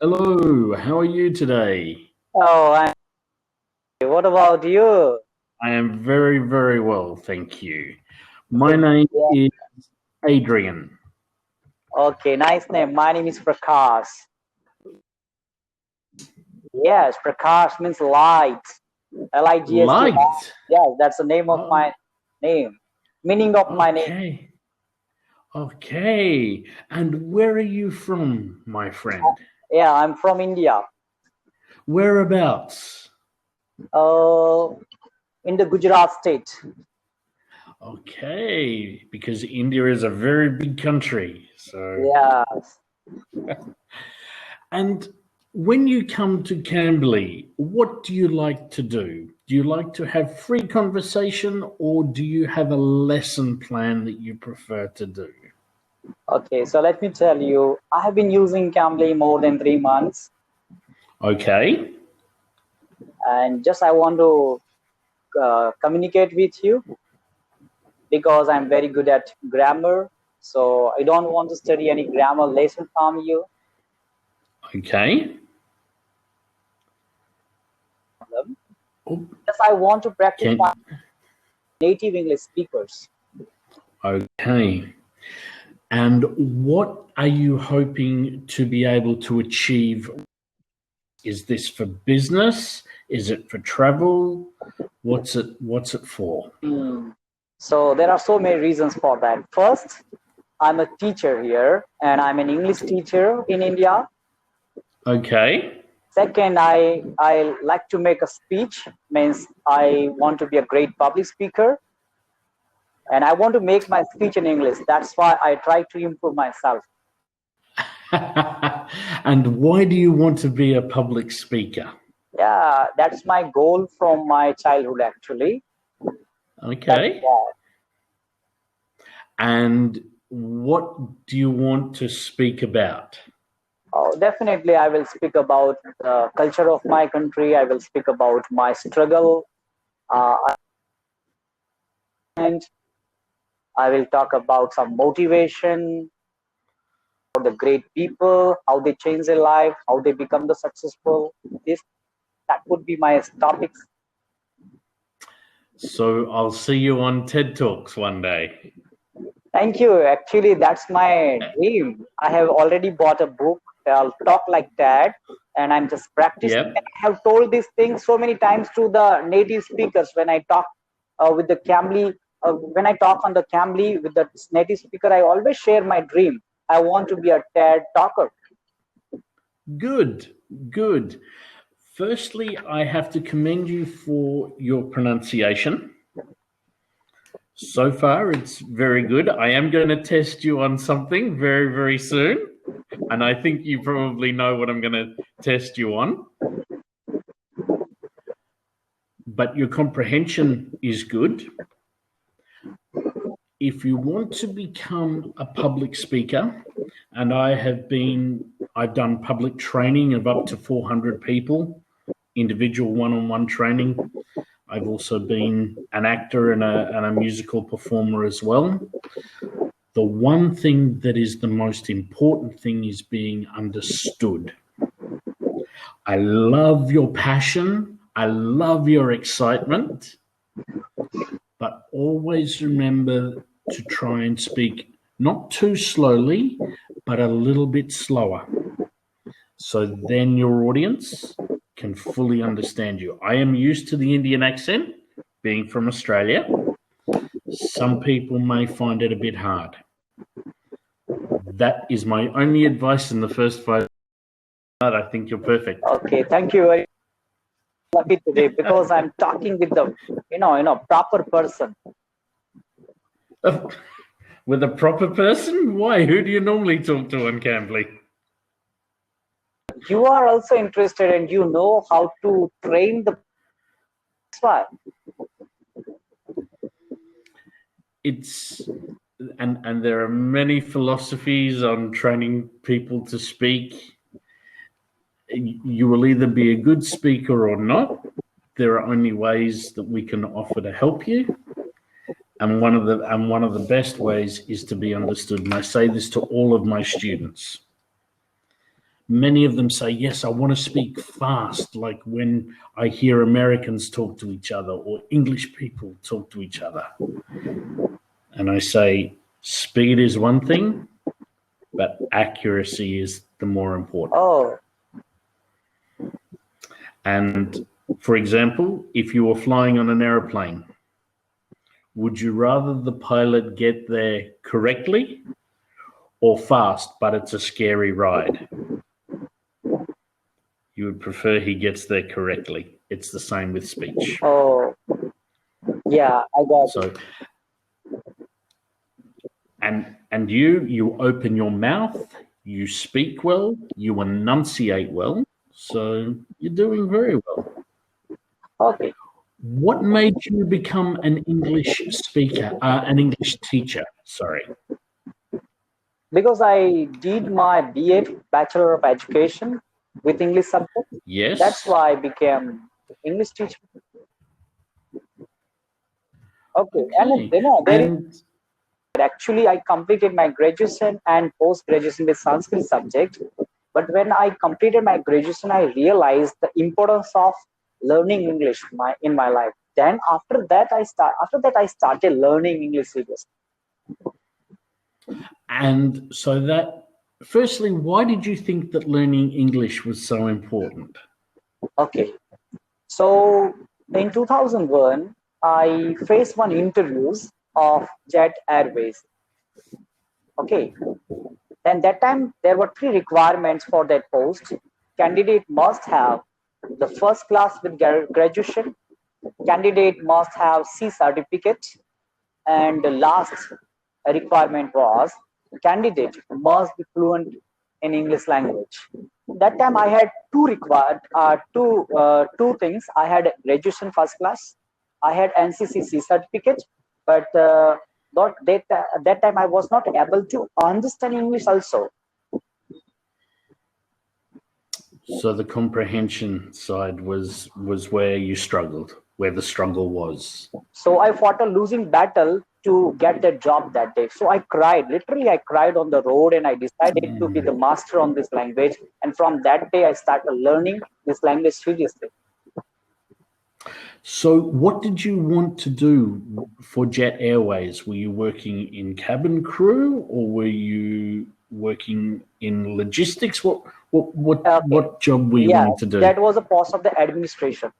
Hello, how are you today? Oh, what about you? I am very, very well, thank you. My Good. name Yeah. is Adrian. Okay, nice name. My name is Prakash. Yes, Prakash means light. L-I-G-H-T. Light. Yeah, that's the name of Oh, my name. Meaning of my name. okay. Okay. And where are you from, my friend? Yeah, I'm from India. Whereabouts? Uh, in the Gujarat state. Okay, because India is a very big country. Yeah. And when you come to Camberley, what do you like to do? Do you like to have free conversation or do you have a lesson plan that you prefer to do? Okay, so let me tell you, I have been using Cambly more than 3 months, Okay. and just I want to communicate with you because I'm very good at grammar. So I don't want to study any grammar lesson from you. Okay. Oh, Just I want to practice can my native English speakers. okay. And what are you hoping to be able to achieve? Is this for business? Is it for travel? What's it for? Hmm. So there are so many reasons for that. First, I'm a teacher here and I'm an English teacher in India. Okay. Second, I like to make a speech, means I want to be a great public speaker and I want to make my speech in English. That's why I try to improve myself. And why do you want to be a public speaker? Yeah, that's my goal from my childhood actually. That's Okay. why. And what do you want to speak about? Oh, definitely, I will speak about the culture of my country. I will speak about my struggle, uh, and I will talk about some motivation, about the great people, how they change their life, how they become the successful. This that would be my topics. So I'll see you on TED Talks one day. Thank you. Actually, that's my dream. I have already bought a book called Talk Like That, and I'm just practicing. Yep. I have told these things so many times to the native speakers when I talk with the Cambly. When I talk on the Cambly with the native speaker, I always share my dream. I want to be a TED talker. Good. Good. Firstly, I have to commend you for your pronunciation. So far, it's very good. I am going to test you on something very, very soon. And I think you probably know what I'm going to test you on. But your comprehension is good. If you want to become a public speaker, and I've done public training of up to 400 people, individual one-on-one training. I've also been an actor and a musical performer as well. The one thing that is the most important thing is being understood. I love your passion. I love your excitement, but always remember to try and speak not too slowly, but a little bit slower. So then your audience can fully understand you. I am used to the Indian accent, being from Australia. Some people may find it a bit hard. That is my only advice in the first 5 minutes. I think you're perfect. Okay, thank you very lucky today because I'm talking with the proper person. With a proper person? Why? Who do you normally talk to on Cambly? You are also interested and you know how to train the. That's why. It's and there are many philosophies on training people to speak. You will either be a good speaker or not. There are only ways that we can offer to help you. And one of the best ways is to be understood. And I say this to all of my students. many of them say, yes, I want to speak fast, like when I hear Americans talk to each other or English people talk to each other. And I say, speed is one thing, but accuracy is the more important. Oh, And for example, if you were flying on an aeroplane, would you rather the pilot get there correctly or fast, but it's a scary ride? You would prefer he gets there correctly. It's the same with speech. oh, yeah, I got it. So, and you open your mouth, you speak well, you enunciate well, so you're doing very well. Okay. What made you become an English speaker, an English teacher? Sorry. Because I did my BA, Bachelor of Education, with English subject. Yes. That's why I became English teacher. Okay. And then actually I completed my graduation and post-graduation with Sanskrit subject. But when I completed my graduation, I realized the importance of learning English in my life. Then after that I started learning English seriously. And so that, firstly, why did you think that learning English was so important? Okay. So in 2001, I faced one interviews of Jet Airways. Okay. And that time there were 3 requirements for that post. Candidate must have the first class with graduation. Candidate must have C certificate. And the last requirement was candidate must be fluent in English language. That time I had two things. I had graduation first class. I had NCCC certificate, but that time I was not able to understand English also. So the comprehension side was where you struggled, where the struggle was. So I fought a losing battle to get that job that day. So I cried, literally I cried on the road, and I decided to be the master on this language. And from that day, I started learning this language seriously. So what did you want to do for Jet Airways? Were you working in cabin crew, or were you working in logistics? What job were you wanting to do? That was a post of the administration.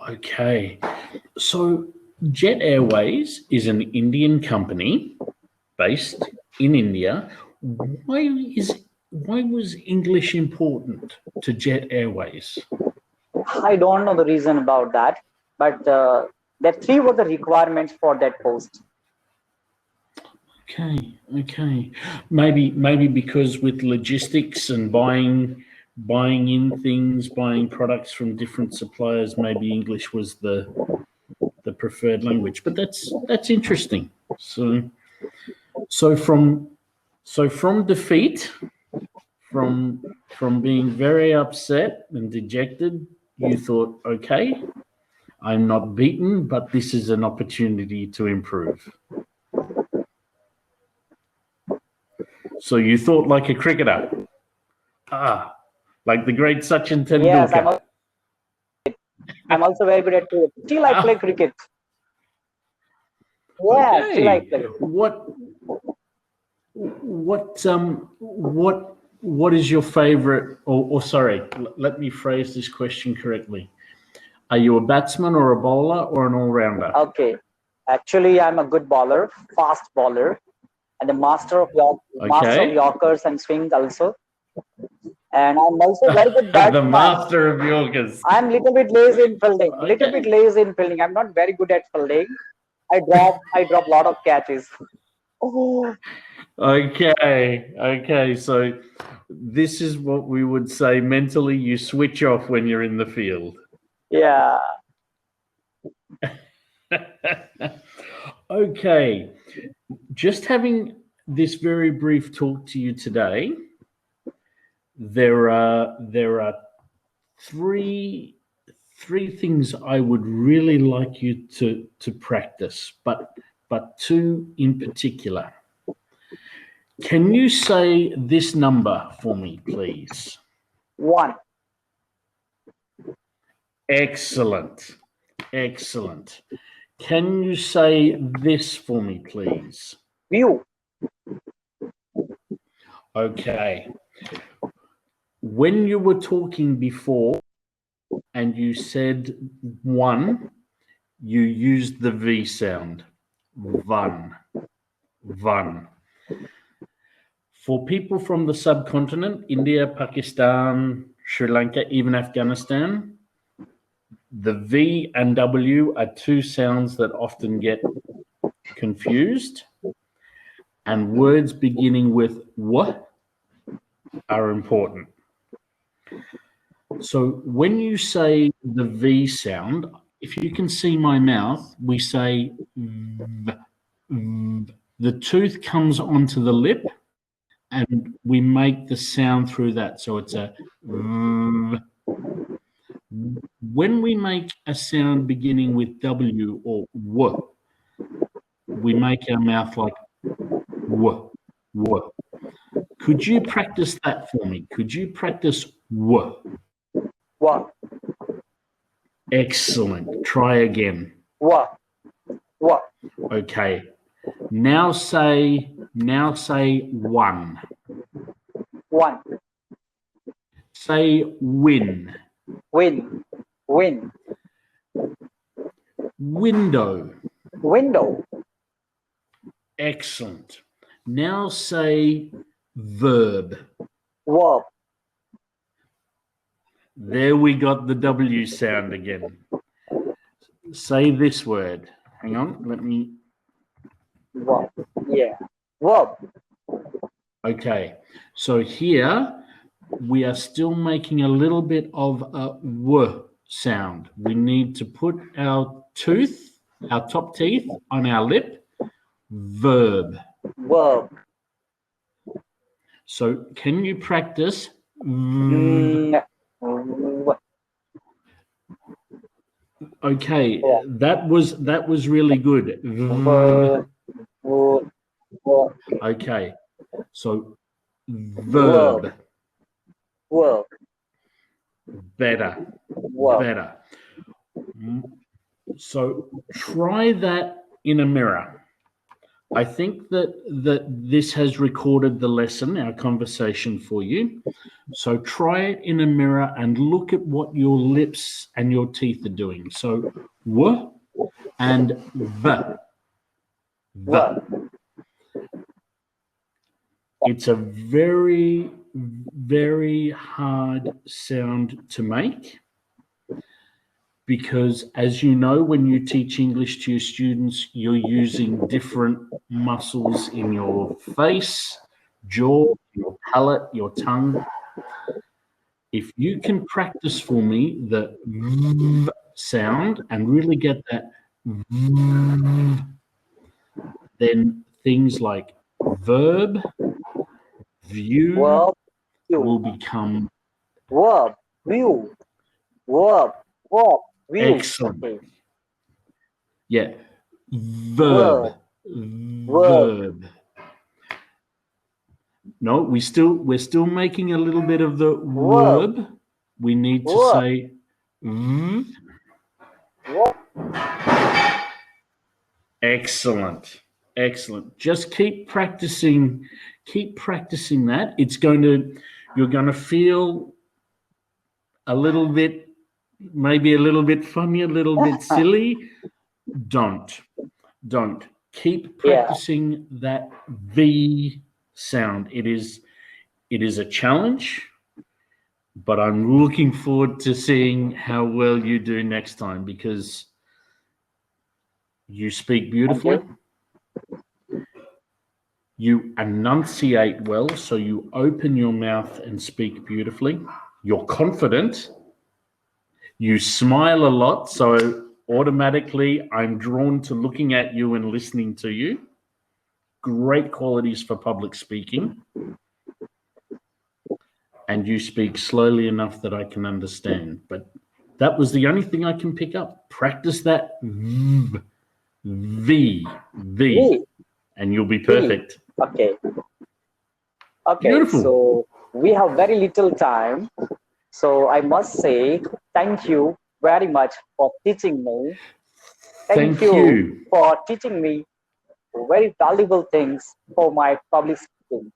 Okay. So Jet Airways is an Indian company based in India. Why was English important to Jet Airways? I don't know the reason about that, but the 3 were the requirements for that post. Okay. Maybe because with logistics and buying in things, buying products from different suppliers, maybe English was the preferred language. But that's interesting. So from defeat, from being very upset and dejected, you thought, okay, I'm not beaten, but this is an opportunity to improve. So you thought like a cricketer. Like the great Sachin Tendulkar. Yes, I'm also very good at cricket. Still I play cricket. Yeah, okay. Still I play. What is your favorite, or sorry, let me phrase this question correctly. Are you a batsman or a bowler or an all-rounder? Okay. Actually, I'm a good bowler, fast bowler, and the master of Yorkers and swings also. And I'm also very good batsman. The master of Yorkers. I'm a little bit lazy in fielding. I'm not very good at fielding. I drop a lot of catches. Okay. So this is what we would say mentally you switch off when you're in the field. Yeah. Okay. Just having this very brief talk to you today, there are three things I would really like you to practice, but 2 in particular. Can you say this number for me, please? 1. Excellent. Excellent. Can you say this for me, please? View. Okay. When you were talking before and you said 1, you used the V sound. Van. Van. For people from the subcontinent, India, Pakistan, Sri Lanka, even Afghanistan, the V and W are two sounds that often get confused, and words beginning with W are important. So when you say the V sound, if you can see my mouth, we say V, V. The tooth comes onto the lip and we make the sound through that. So it's a V. When we make a sound beginning with W or W, we make our mouth like W, W. Could you practice that for me? Could you practice W? 1. Excellent. Try again. 1. 1. Okay. Now say 1. 1. Say win. Win. Win. Window. Window. Excellent. Now say verb. Verb. There we got the W sound again. Say this word. Hang on, let me. Verb. Yeah. Verb. Okay, so here we are still making a little bit of a W sound. We need to put our tooth, our top teeth on our lip. Verb. Verb. So can you practice? Okay, Yeah. that was really good. Verb. Okay, so verb. Verb. Better. Verb. Better. So try that in a mirror. I think that this has recorded the lesson, our conversation for you. So try it in a mirror and look at what your lips and your teeth are doing. So W and V. V. It's a very, very hard sound to make because, as you know, when you teach English to your students, you're using different muscles in your face, jaw, your palate, your tongue. If you can practice for me the V sound and really get that V, then things like verb, view Verb. will become Verb. View. Verb. Verb. View. excellent. Okay. Yeah. Verb. Verb. No, we're still making a little bit of the verb. We need to say v. Excellent. Excellent. Just keep practicing that. You're going to feel a little bit, maybe a little bit funny, a little bit silly. Don't. Keep practicing that V sound. It is a challenge, but I'm looking forward to seeing how well you do next time because you speak beautifully. You enunciate well, so you open your mouth and speak beautifully. You're confident. You smile a lot, so automatically I'm drawn to looking at you and listening to you. Great qualities for public speaking. And you speak slowly enough that I can understand. But that was the only thing I can pick up. Practice that V, and you'll be perfect. Okay. Okay, Beautiful. so we have very little time. So I must say thank you very much for teaching me. Thank Thank you you. for teaching me very valuable things for my public speaking.